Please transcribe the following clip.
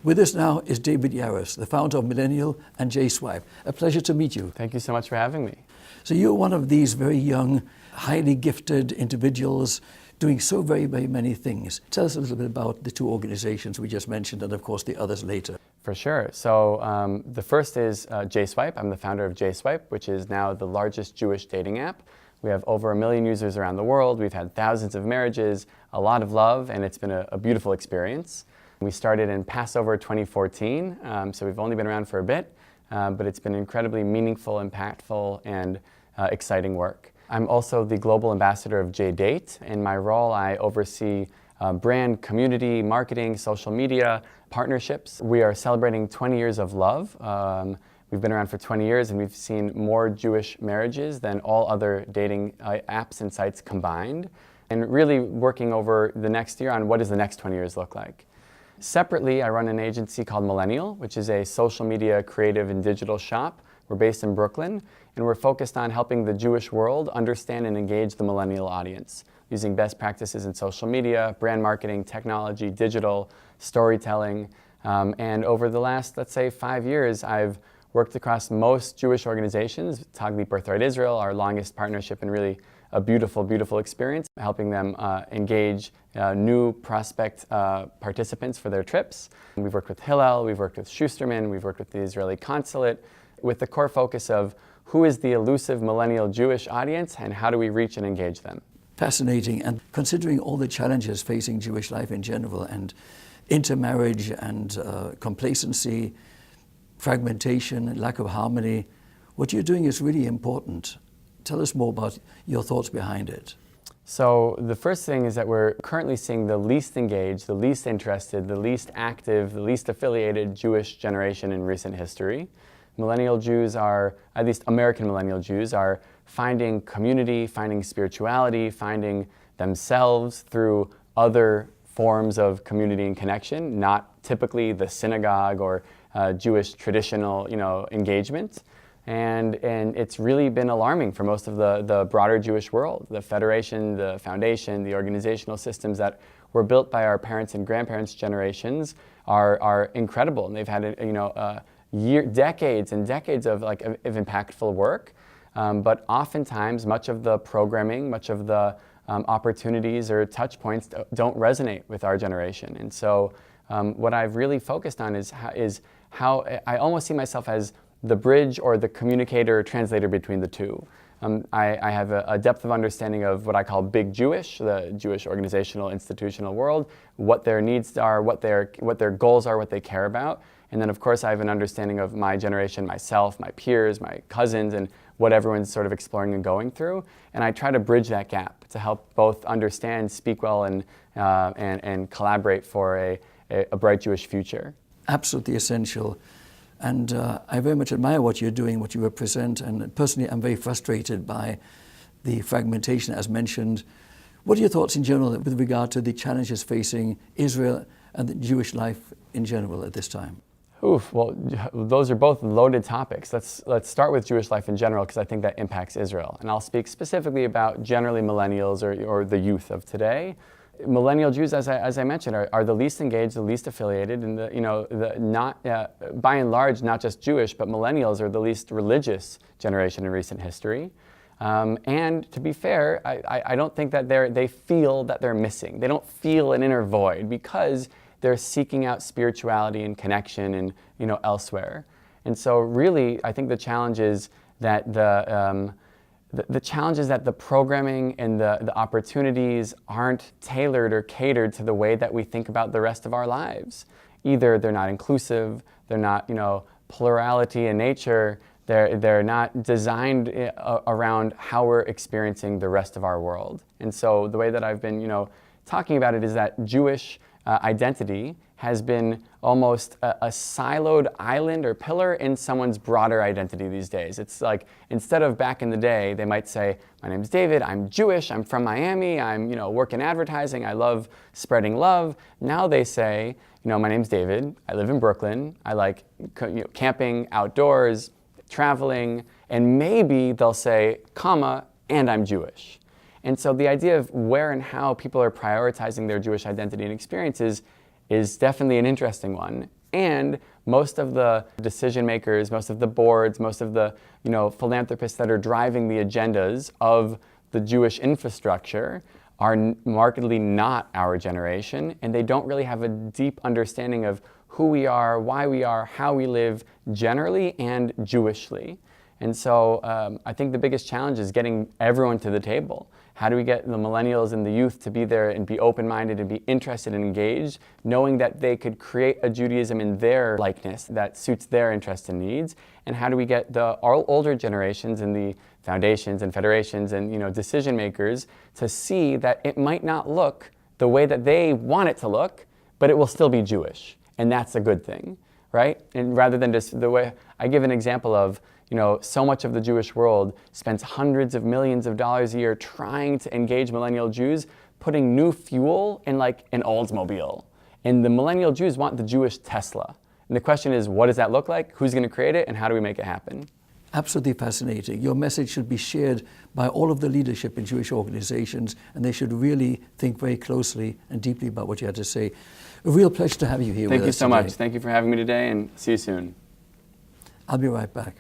With us now is David Yarus, the founder of Millennial and JSwipe. A pleasure to meet you. Thank you so much for having me. So you're one of these very young, highly gifted individuals doing so very, very many things. Tell us a little bit about the two organizations we just mentioned and of course the others later. For sure. So the first is JSwipe. I'm the founder of JSwipe, which is now the largest Jewish dating app. We have over 1 million users around the world. We've had thousands of marriages, a lot of love, and it's been a beautiful experience. We started in Passover 2014, so we've only been around for a bit, but it's been incredibly meaningful, impactful, and exciting work. I'm also the global ambassador of JDate. In my role, I oversee brand, community, marketing, social media, partnerships. We are celebrating 20 years of love. We've been around for 20 years and we've seen more Jewish marriages than all other dating apps and sites combined. And really working over the next year on what does the next 20 years look like. Separately, I run an agency called Millennial, which is a social media, creative, and digital shop. We're based in Brooklyn, and we're focused on helping the Jewish world understand and engage the millennial audience, using best practices in social media, brand marketing, technology, digital, storytelling. And over the last, let's say, 5 years, I've worked across most Jewish organizations, Taglit-Birthright Israel, our longest partnership, and really a beautiful, beautiful experience, helping them engage new prospect participants for their trips. We've worked with Hillel, we've worked with Schusterman, we've worked with the Israeli Consulate, with the core focus of who is the elusive millennial Jewish audience and how do we reach and engage them. Fascinating, and considering all the challenges facing Jewish life in general, and intermarriage and complacency, fragmentation, lack of harmony, what you're doing is really important. Tell us more about your thoughts behind it. So the first thing is that we're currently seeing the least engaged, the least interested, the least active, the least affiliated Jewish generation in recent history. Millennial Jews are, at least American millennial Jews, are finding community, finding spirituality, finding themselves through other forms of community and connection, not typically the synagogue or Jewish traditional, engagement. And it's really been alarming for most of the broader Jewish world. The federation, the foundation, the organizational systems that were built by our parents' and grandparents' generations are incredible. And they've had decades and decades of impactful work. But oftentimes, much of the programming, much of the opportunities or touch points don't resonate with our generation. And so what I've really focused on is how I almost see myself as the bridge or the communicator or translator between the two. I have a depth of understanding of what I call big Jewish, the Jewish organizational, institutional world, what their needs are, what their goals are, what they care about. And then of course I have an understanding of my generation, myself, my peers, my cousins, and what everyone's sort of exploring and going through. And I try to bridge that gap to help both understand, speak well, and collaborate for a bright Jewish future. Absolutely essential. And I very much admire what you're doing, what you represent, and personally I'm very frustrated by the fragmentation as mentioned. What are your thoughts in general with regard to the challenges facing Israel and the Jewish life in general at this time? Oof, well, those are both loaded topics. Let's start with Jewish life in general because I think that impacts Israel. And I'll speak specifically about generally millennials or the youth of today. Millennial Jews, as I mentioned, are the least engaged, the least affiliated, and by and large, not just Jewish, but millennials are the least religious generation in recent history. And to be fair, I don't think that they feel that they're missing. They don't feel an inner void because they're seeking out spirituality and connection and elsewhere. And so really, I think the challenge is that the challenge is that the programming and the opportunities aren't tailored or catered to the way that we think about the rest of our lives. Either they're not inclusive, they're not, plurality in nature, they're not designed around how we're experiencing the rest of our world. And so the way that I've been, talking about it is that Jewish identity has been almost a siloed island or pillar in someone's broader identity these days. It's like, instead of back in the day, they might say, my name's David, I'm Jewish, I'm from Miami, I'm work in advertising, I love spreading love. Now they say, my name's David, I live in Brooklyn, I like camping, outdoors, traveling, and maybe they'll say, comma, and I'm Jewish. And so the idea of where and how people are prioritizing their Jewish identity and experiences is definitely an interesting one. And most of the decision makers, most of the boards, most of the philanthropists that are driving the agendas of the Jewish infrastructure are markedly not our generation, and they don't really have a deep understanding of who we are, why we are, how we live generally and Jewishly. And so I think the biggest challenge is getting everyone to the table. How do we get the millennials and the youth to be there and be open-minded and be interested and engaged, knowing that they could create a Judaism in their likeness that suits their interests and needs? And how do we get the older generations and the foundations and federations and decision makers to see that it might not look the way that they want it to look, but it will still be Jewish, and that's a good thing, right? And rather than just the way I give an example of, so much of the Jewish world spends hundreds of millions of dollars a year trying to engage millennial Jews, putting new fuel in like an Oldsmobile. And the millennial Jews want the Jewish Tesla. And the question is, what does that look like? Who's going to create it? And how do we make it happen? Absolutely fascinating. Your message should be shared by all of the leadership in Jewish organizations, and they should really think very closely and deeply about what you had to say. A real pleasure to have you here with us today. Thank you so much. Thank you for having me today, and see you soon. I'll be right back.